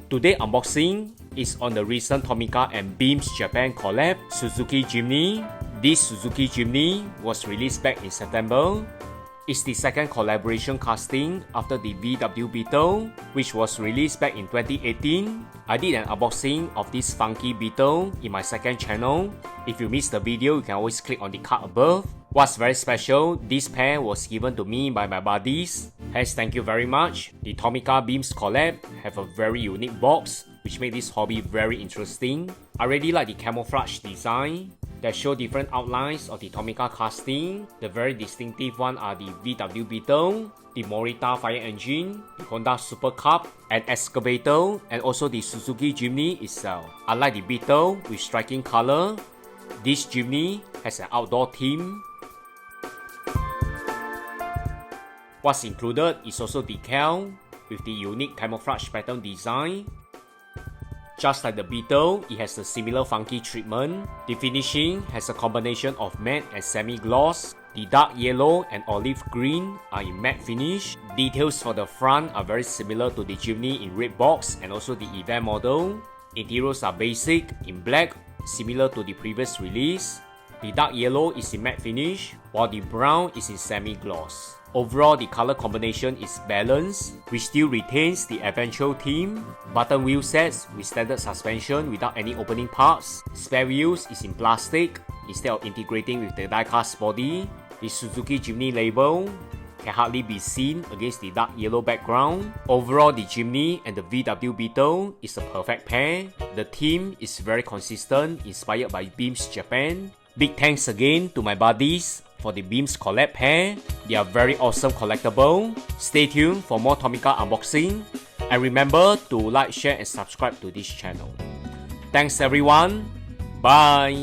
Today unboxing is on the recent Tomica and BEAMS Japan collab, Suzuki Jimny. This Suzuki Jimny was released back in September. It's the second collaboration casting after the VW Beetle, which was released back in 2018. I did an unboxing of this funky Beetle in my second channel. If you missed the video, you can always click on the card above. What's very special, this pair was given to me by my buddies. Hence, thank you very much. The Tomica BEAMS collab have a very unique box, which made this hobby very interesting. I really like the camouflage design that show different outlines of the Tomica casting. The very distinctive one are the VW Beetle, the Morita fire engine, the Honda Super Cup, an excavator, and also the Suzuki Jimny itself. I like the Beetle with striking color. This Jimny has an outdoor theme. What's included is also decal with the unique camouflage pattern design. Just like the Beetle, it has a similar funky treatment. The finishing has a combination of matte and semi-gloss. The dark yellow and olive green are in matte finish. Details for the front are very similar to the Jimny in red box and also the event model. Interiors are basic in black, similar to the previous release. The dark yellow is in matte finish, while the brown is in semi-gloss. Overall, the color combination is balanced, which still retains the adventure theme. Button wheel sets with standard suspension without any opening parts. Spare wheels is in plastic instead of integrating with the diecast body. The Suzuki Jimny label can hardly be seen against the dark yellow background. Overall, the Jimny and the VW Beetle is a perfect pair. The theme is very consistent, inspired by BEAMS Japan. Big thanks again to my buddies for the BEAMS collab pair. They are very awesome collectible. Stay tuned for more Tomica unboxing. And remember to like, share and subscribe to this channel. Thanks everyone. Bye.